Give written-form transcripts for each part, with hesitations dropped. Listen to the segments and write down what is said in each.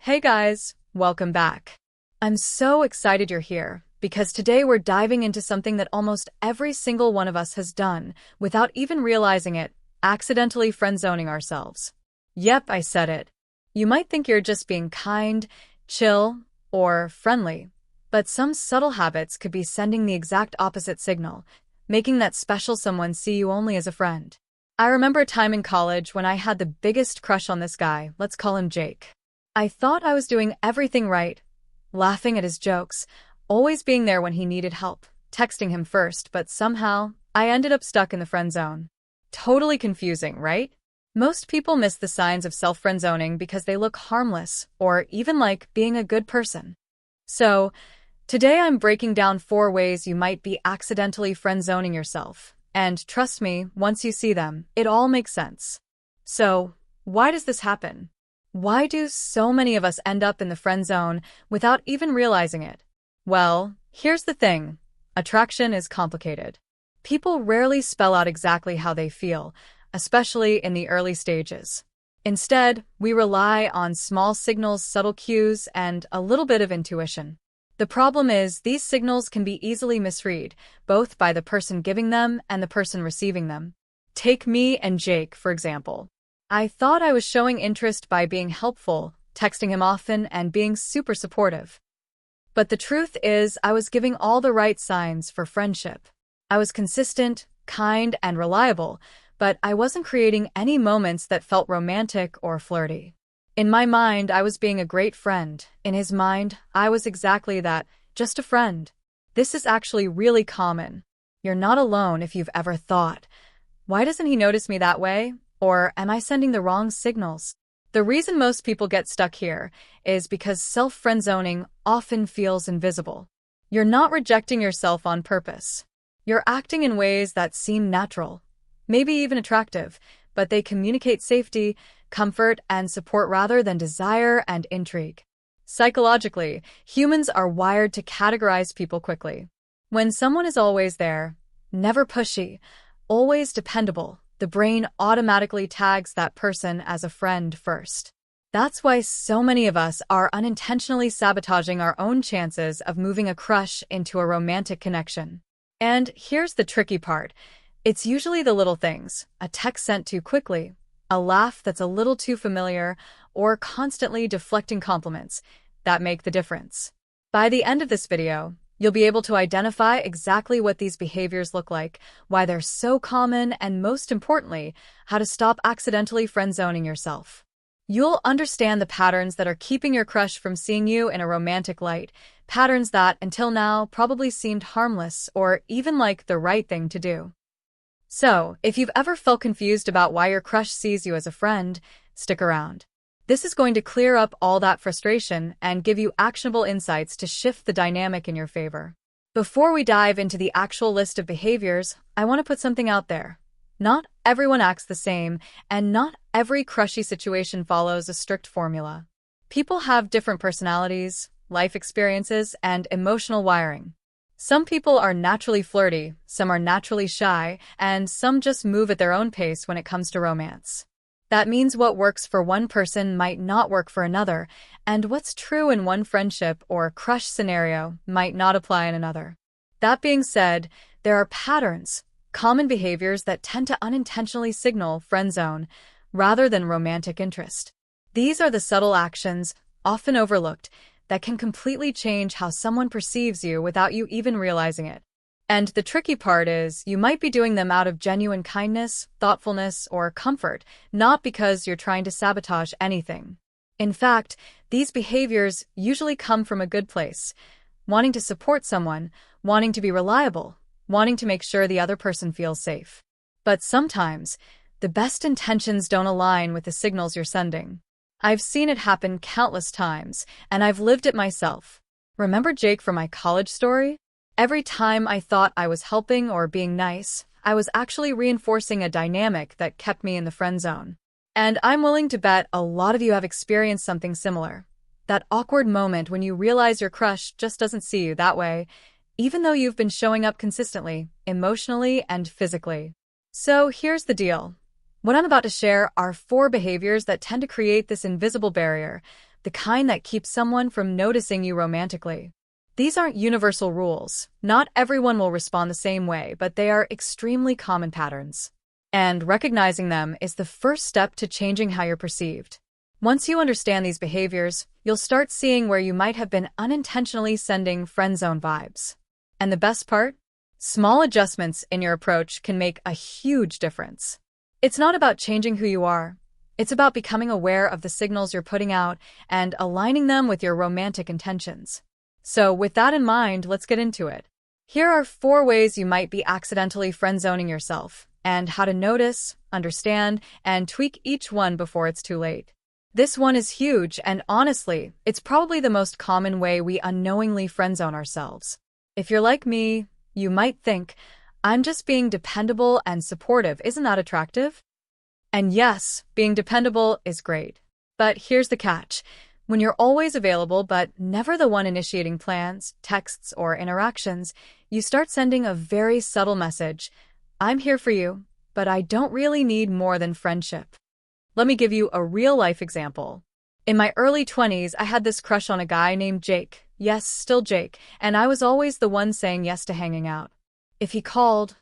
Hey guys, welcome back. I'm so excited you're here because today we're diving into something that almost every single one of us has done without even realizing it, accidentally friend-zoning ourselves. Yep, I said it. You might think you're just being kind, chill, or friendly, but some subtle habits could be sending the exact opposite signal, making that special someone see you only as a friend. I remember a time in college when I had the biggest crush on this guy, let's call him Jake. I thought I was doing everything right, laughing at his jokes, always being there when he needed help, texting him first, but somehow I ended up stuck in the friend zone. Totally confusing, right? Most people miss the signs of self-friend zoning because they look harmless or even like being a good person. So, today I'm breaking down 4 ways you might be accidentally friend zoning yourself. And trust me, once you see them, it all makes sense. So, why does this happen? Why do so many of us end up in the friend zone without even realizing it? Well, here's the thing. Attraction is complicated. People rarely spell out exactly how they feel, especially in the early stages. Instead, we rely on small signals, subtle cues, and a little bit of intuition. The problem is these signals can be easily misread, both by the person giving them and the person receiving them. Take me and Jake, for example. I thought I was showing interest by being helpful, texting him often, and being super supportive. But the truth is, I was giving all the right signs for friendship. I was consistent, kind, and reliable, but I wasn't creating any moments that felt romantic or flirty. In my mind, I was being a great friend. In his mind, I was exactly that, just a friend. This is actually really common. You're not alone if you've ever thought, why doesn't he notice me that way? Or am I sending the wrong signals? The reason most people get stuck here is because self-friend zoning often feels invisible. You're not rejecting yourself on purpose. You're acting in ways that seem natural, maybe even attractive, but they communicate safety, comfort, and support rather than desire and intrigue. Psychologically, humans are wired to categorize people quickly. When someone is always there, never pushy, always dependable, the brain automatically tags that person as a friend first. That's why so many of us are unintentionally sabotaging our own chances of moving a crush into a romantic connection. And here's the tricky part. It's usually the little things, a text sent too quickly, a laugh that's a little too familiar, or constantly deflecting compliments that make the difference. By the end of this video, you'll be able to identify exactly what these behaviors look like, why they're so common, and most importantly, how to stop accidentally friend-zoning yourself. You'll understand the patterns that are keeping your crush from seeing you in a romantic light, patterns that, until now, probably seemed harmless or even like the right thing to do. So, if you've ever felt confused about why your crush sees you as a friend, stick around. This is going to clear up all that frustration and give you actionable insights to shift the dynamic in your favor. Before we dive into the actual list of behaviors, I want to put something out there. Not everyone acts the same, and not every crushy situation follows a strict formula. People have different personalities, life experiences, and emotional wiring. Some people are naturally flirty, some are naturally shy, and some just move at their own pace when it comes to romance. That means what works for one person might not work for another, and what's true in one friendship or crush scenario might not apply in another. That being said, there are patterns, common behaviors that tend to unintentionally signal friend zone rather than romantic interest. These are the subtle actions, often overlooked, that can completely change how someone perceives you without you even realizing it. And the tricky part is, you might be doing them out of genuine kindness, thoughtfulness, or comfort, not because you're trying to sabotage anything. In fact, these behaviors usually come from a good place, wanting to support someone, wanting to be reliable, wanting to make sure the other person feels safe. But sometimes, the best intentions don't align with the signals you're sending. I've seen it happen countless times, and I've lived it myself. Remember Jake from my college story? Every time I thought I was helping or being nice, I was actually reinforcing a dynamic that kept me in the friend zone. And I'm willing to bet a lot of you have experienced something similar. That awkward moment when you realize your crush just doesn't see you that way, even though you've been showing up consistently, emotionally and physically. So here's the deal. What I'm about to share are 4 behaviors that tend to create this invisible barrier, the kind that keeps someone from noticing you romantically. These aren't universal rules. Not everyone will respond the same way, but they are extremely common patterns. And recognizing them is the first step to changing how you're perceived. Once you understand these behaviors, you'll start seeing where you might have been unintentionally sending friend zone vibes. And the best part? Small adjustments in your approach can make a huge difference. It's not about changing who you are. It's about becoming aware of the signals you're putting out and aligning them with your romantic intentions. So with that in mind, let's get into it. Here are 4 ways you might be accidentally friend-zoning yourself, and how to notice, understand, and tweak each one before it's too late. This one is huge, and honestly, it's probably the most common way we unknowingly friend-zone ourselves. If you're like me, you might think, I'm just being dependable and supportive, isn't that attractive? And yes, being dependable is great. But here's the catch. When you're always available but never the one initiating plans, texts, or interactions, you start sending a very subtle message. I'm here for you, but I don't really need more than friendship. Let me give you a real-life example. In my early 20s, I had this crush on a guy named Jake. Yes, still Jake, and I was always the one saying yes to hanging out. If he called,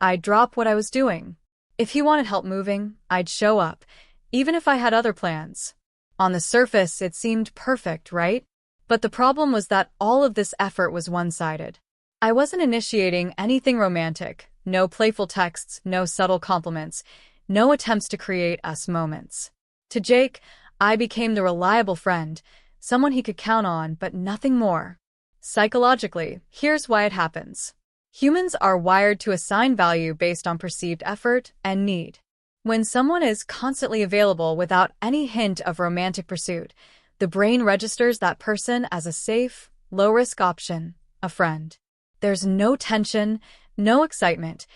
I'd drop what I was doing. If he wanted help moving, I'd show up, even if I had other plans. On the surface, it seemed perfect, right? But the problem was that all of this effort was one-sided. I wasn't initiating anything romantic, no playful texts, no subtle compliments, no attempts to create us moments. To Jake, I became the reliable friend, someone he could count on, but nothing more. Psychologically, here's why it happens. Humans are wired to assign value based on perceived effort and need. When someone is constantly available without any hint of romantic pursuit, the brain registers that person as a safe, low-risk option, a friend. There's no tension, no excitement,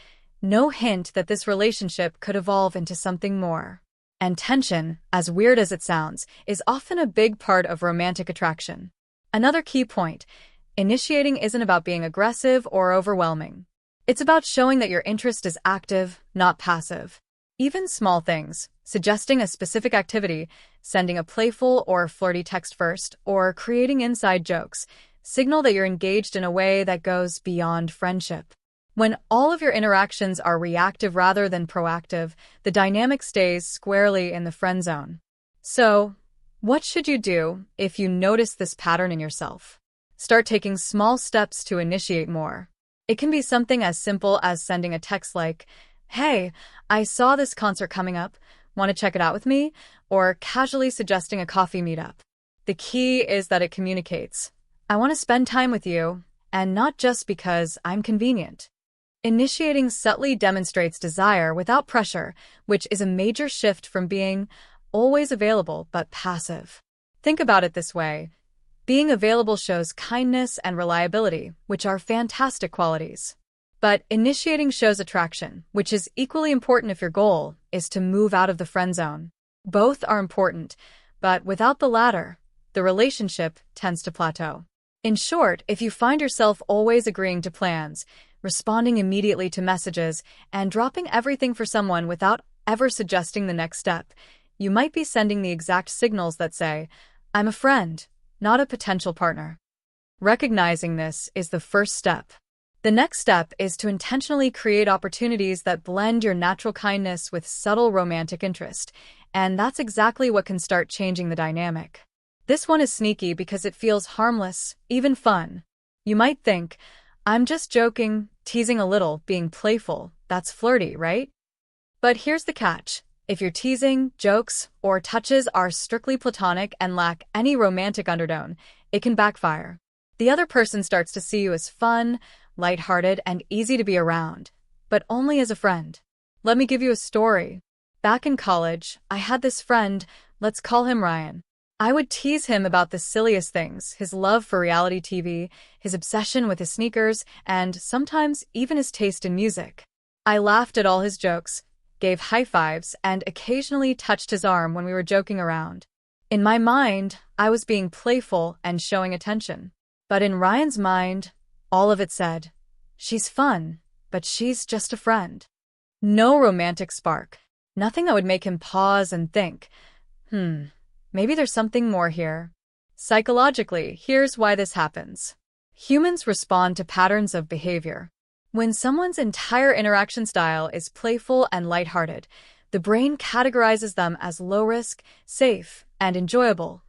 no hint that this relationship could evolve into something more. And tension, as weird as it sounds, is often a big part of romantic attraction. Another key point: initiating isn't about being aggressive or overwhelming. It's about showing that your interest is active, not passive. Even small things, suggesting a specific activity, sending a playful or flirty text first, or creating inside jokes, signal that you're engaged in a way that goes beyond friendship. When all of your interactions are reactive rather than proactive, the dynamic stays squarely in the friend zone. So, what should you do if you notice this pattern in yourself? Start taking small steps to initiate more. It can be something as simple as sending a text like, "Hey, I saw this concert coming up. Want to check it out with me?" Or casually suggesting a coffee meetup. The key is that it communicates. I want to spend time with you, and not just because I'm convenient. Initiating subtly demonstrates desire without pressure, which is a major shift from being always available but passive. Think about it this way. Being available shows kindness and reliability, which are fantastic qualities. But initiating shows attraction, which is equally important if your goal is to move out of the friend zone. Both are important, but without the latter, the relationship tends to plateau. In short, if you find yourself always agreeing to plans, responding immediately to messages, and dropping everything for someone without ever suggesting the next step, you might be sending the exact signals that say, I'm a friend, not a potential partner. Recognizing this is the first step. The next step is to intentionally create opportunities that blend your natural kindness with subtle romantic interest, and that's exactly what can start changing the dynamic. This one is sneaky because it feels harmless, even fun. You might think, I'm just joking, teasing a little, being playful, that's flirty, right? But here's the catch. If your teasing, jokes, or touches are strictly platonic and lack any romantic undertone, it can backfire. The other person starts to see you as fun, lighthearted, and easy to be around, but only as a friend. Let me give you a story. Back in college, I had this friend, let's call him Ryan. I would tease him about the silliest things, his love for reality TV, his obsession with his sneakers, and sometimes even his taste in music. I laughed at all his jokes, gave high fives, and occasionally touched his arm when we were joking around. In my mind, I was being playful and showing attention. But in Ryan's mind, all of it said, she's fun, but she's just a friend. No romantic spark. Nothing that would make him pause and think, maybe there's something more here. Psychologically, here's why this happens. Humans respond to patterns of behavior. When someone's entire interaction style is playful and lighthearted, the brain categorizes them as low-risk, safe, and enjoyable,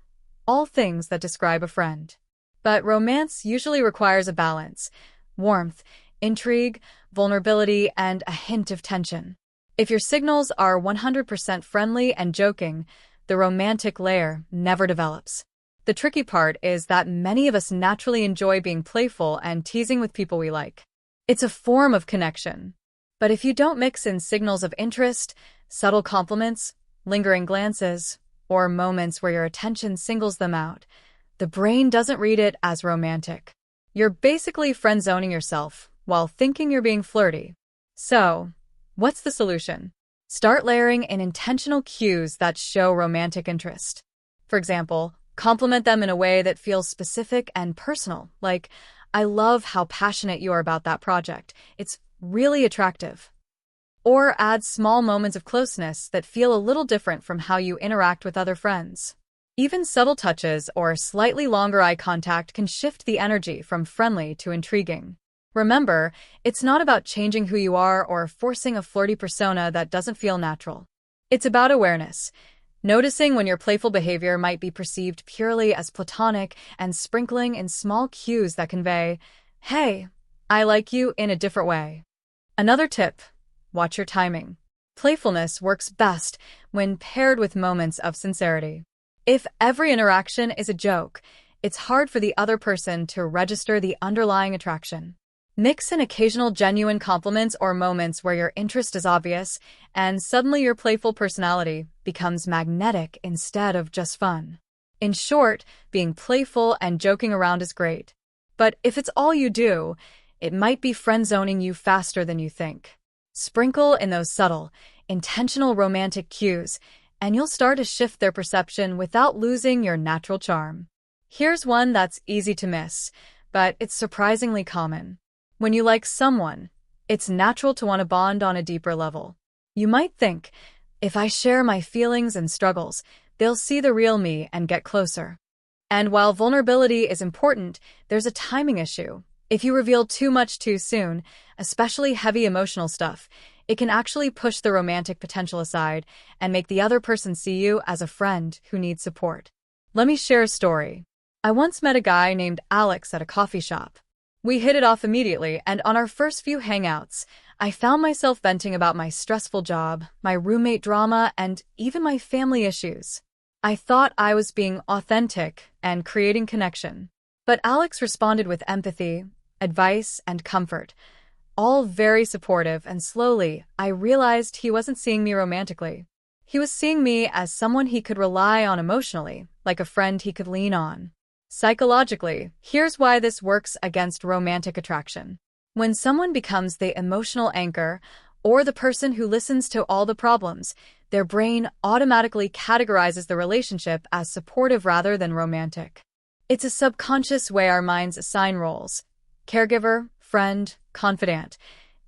all things that describe a friend. But romance usually requires a balance: warmth, intrigue, vulnerability, and a hint of tension. If your signals are 100% friendly and joking, the romantic layer never develops. The tricky part is that many of us naturally enjoy being playful and teasing with people we like. It's a form of connection. But if you don't mix in signals of interest, subtle compliments, lingering glances, or moments where your attention singles them out, the brain doesn't read it as romantic. You're basically friend-zoning yourself while thinking you're being flirty. So, what's the solution? Start layering in intentional cues that show romantic interest. For example, compliment them in a way that feels specific and personal, like, "I love how passionate you are about that project. It's really attractive." Or add small moments of closeness that feel a little different from how you interact with other friends. Even subtle touches or slightly longer eye contact can shift the energy from friendly to intriguing. Remember, it's not about changing who you are or forcing a flirty persona that doesn't feel natural. It's about awareness. Noticing when your playful behavior might be perceived purely as platonic and sprinkling in small cues that convey, "Hey, I like you," in a different way. Another tip: watch your timing. Playfulness works best when paired with moments of sincerity. If every interaction is a joke, it's hard for the other person to register the underlying attraction. Mix in occasional genuine compliments or moments where your interest is obvious, and suddenly your playful personality becomes magnetic instead of just fun. In short, being playful and joking around is great. But if it's all you do, it might be friend-zoning you faster than you think. Sprinkle in those subtle, intentional romantic cues, and you'll start to shift their perception without losing your natural charm. Here's one that's easy to miss, but it's surprisingly common. When you like someone, it's natural to want to bond on a deeper level. You might think, if I share my feelings and struggles, they'll see the real me and get closer. And while vulnerability is important, there's a timing issue. If you reveal too much too soon, especially heavy emotional stuff, it can actually push the romantic potential aside and make the other person see you as a friend who needs support. Let me share a story. I once met a guy named Alex at a coffee shop. We hit it off immediately, and on our first few hangouts, I found myself venting about my stressful job, my roommate drama, and even my family issues. I thought I was being authentic and creating connection. But Alex responded with empathy, advice, and comfort, all very supportive, and slowly, I realized he wasn't seeing me romantically. He was seeing me as someone he could rely on emotionally, like a friend he could lean on. Psychologically, here's why this works against romantic attraction. When someone becomes the emotional anchor, or the person who listens to all the problems, their brain automatically categorizes the relationship as supportive rather than romantic. It's a subconscious way our minds assign roles: caregiver, friend, confidant,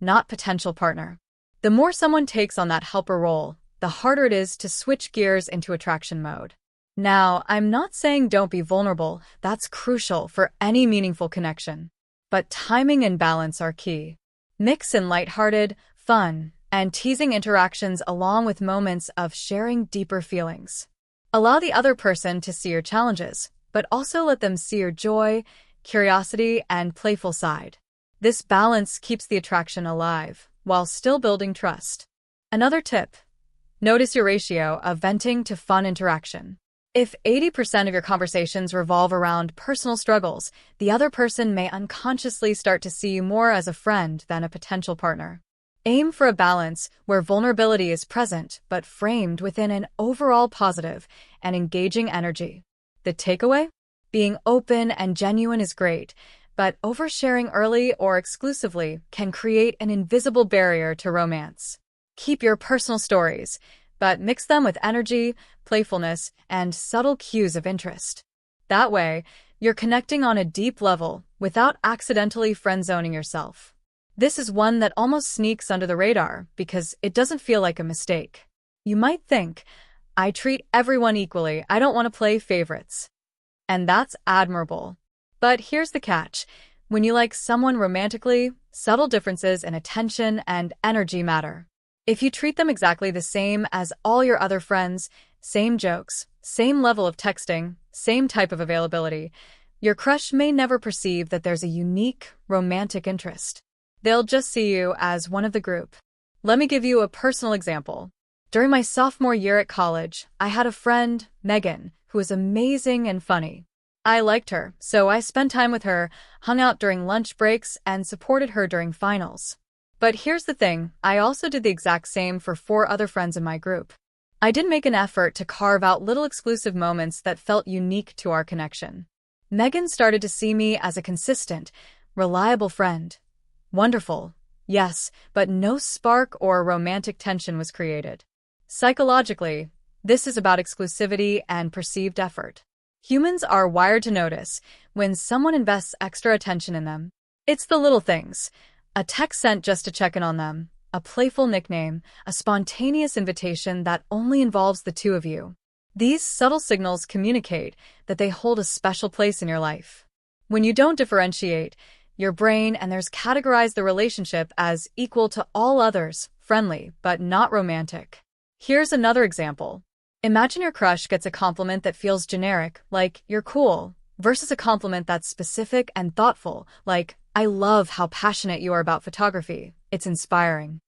not potential partner. The more someone takes on that helper role, the harder it is to switch gears into attraction mode. Now, I'm not saying don't be vulnerable. That's crucial for any meaningful connection. But timing and balance are key. Mix in lighthearted, fun, and teasing interactions along with moments of sharing deeper feelings. Allow the other person to see your challenges, but also let them see your joy, curiosity, and playful side. This balance keeps the attraction alive while still building trust. Another tip: notice your ratio of venting to fun interaction. If 80% of your conversations revolve around personal struggles, the other person may unconsciously start to see you more as a friend than a potential partner. Aim for a balance where vulnerability is present but framed within an overall positive and engaging energy. The takeaway? Being open and genuine is great, but oversharing early or exclusively can create an invisible barrier to romance. Keep your personal stories, but mix them with energy, playfulness, and subtle cues of interest. That way, you're connecting on a deep level without accidentally friend-zoning yourself. This is one that almost sneaks under the radar because it doesn't feel like a mistake. You might think, I treat everyone equally. I don't want to play favorites. And that's admirable. But here's the catch. When you like someone romantically, subtle differences in attention and energy matter. If you treat them exactly the same as all your other friends, same jokes, same level of texting, same type of availability, your crush may never perceive that there's a unique, romantic interest. They'll just see you as one of the group. Let me give you a personal example. During my sophomore year at college, I had a friend, Megan, who was amazing and funny. I liked her, so I spent time with her, hung out during lunch breaks, and supported her during finals. But here's the thing, I also did the exact same for 4 other friends in my group. I did make an effort to carve out little exclusive moments that felt unique to our connection. Megan started to see me as a consistent, reliable friend. Wonderful, yes, but no spark or romantic tension was created. Psychologically, this is about exclusivity and perceived effort. Humans are wired to notice when someone invests extra attention in them. It's the little things. A text sent just to check in on them, a playful nickname, a spontaneous invitation that only involves the two of you. These subtle signals communicate that they hold a special place in your life. When you don't differentiate, your brain and theirs categorize the relationship as equal to all others, friendly, but not romantic. Here's another example. Imagine your crush gets a compliment that feels generic, like, you're cool, versus a compliment that's specific and thoughtful, like, I love how passionate you are about photography. It's inspiring.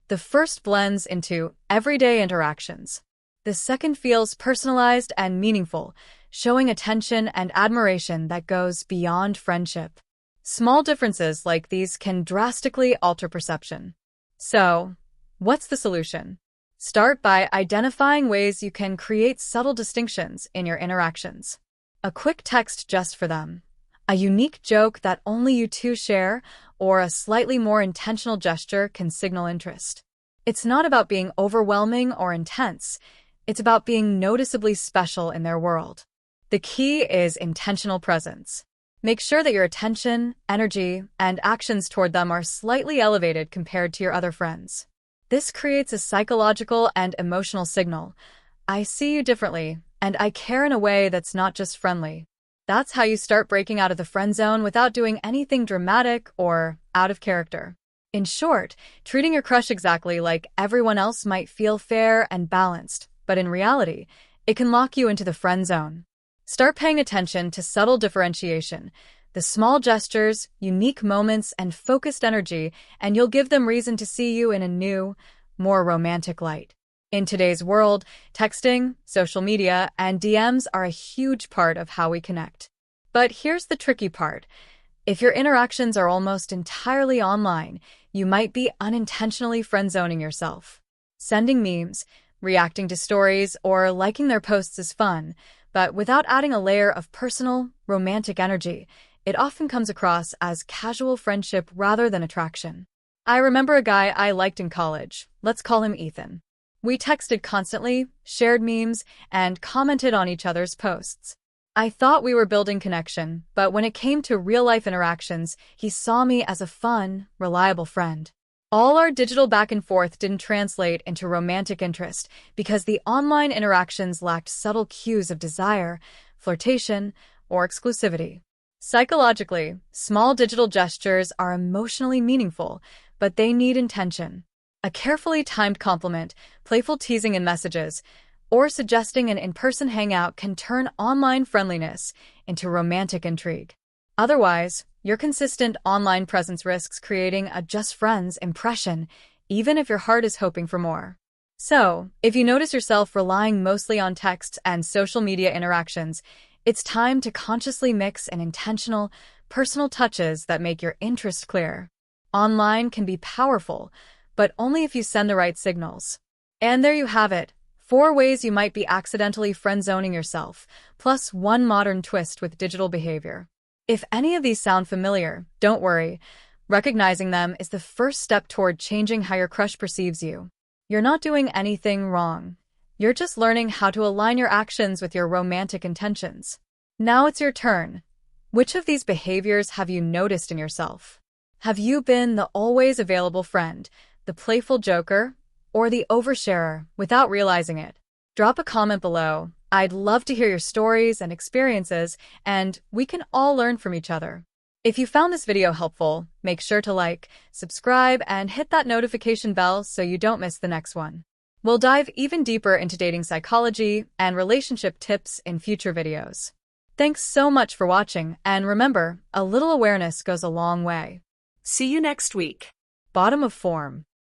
The first blends into everyday interactions. The second feels personalized and meaningful, showing attention and admiration that goes beyond friendship. Small differences like these can drastically alter perception. So, what's the solution? Start by identifying ways you can create subtle distinctions in your interactions. A quick text just for them, a unique joke that only you two share, or a slightly more intentional gesture can signal interest. It's not about being overwhelming or intense. It's about being noticeably special in their world. The key is intentional presence. Make sure that your attention, energy, and actions toward them are slightly elevated compared to your other friends. This creates a psychological and emotional signal. I see you differently, and I care in a way that's not just friendly. That's how you start breaking out of the friend zone without doing anything dramatic or out of character. In short, treating your crush exactly like everyone else might feel fair and balanced, but in reality, it can lock you into the friend zone. Start paying attention to subtle differentiation, the small gestures, unique moments, and focused energy, and you'll give them reason to see you in a new, more romantic light. In today's world, texting, social media, and DMs are a huge part of how we connect. But here's the tricky part. If your interactions are almost entirely online, you might be unintentionally friend-zoning yourself. Sending memes, reacting to stories, or liking their posts is fun, but without adding a layer of personal, romantic energy, it often comes across as casual friendship rather than attraction. I remember a guy I liked in college. Let's call him Ethan. We texted constantly, shared memes, and commented on each other's posts. I thought we were building connection, but when it came to real-life interactions, he saw me as a fun, reliable friend. All our digital back and forth didn't translate into romantic interest because the online interactions lacked subtle cues of desire, flirtation, or exclusivity. Psychologically, small digital gestures are emotionally meaningful, but they need intention. A carefully timed compliment, playful teasing in messages, or suggesting an in-person hangout can turn online friendliness into romantic intrigue. Otherwise, your consistent online presence risks creating a just friends impression, even if your heart is hoping for more. So, if you notice yourself relying mostly on texts and social media interactions, it's time to consciously mix in intentional, personal touches that make your interest clear. Online can be powerful, but only if you send the right signals. And there you have it, 4 ways you might be accidentally friend-zoning yourself, plus one modern twist with digital behavior. If any of these sound familiar, don't worry. Recognizing them is the first step toward changing how your crush perceives you. You're not doing anything wrong. You're just learning how to align your actions with your romantic intentions. Now it's your turn. Which of these behaviors have you noticed in yourself? Have you been the always available friend, the playful joker, or the oversharer without realizing it? Drop a comment below. I'd love to hear your stories and experiences, and we can all learn from each other. If you found this video helpful, make sure to like, subscribe, and hit that notification bell so you don't miss the next one. We'll dive even deeper into dating psychology and relationship tips in future videos. Thanks so much for watching, and remember, a little awareness goes a long way. See you next week. Bottom of form.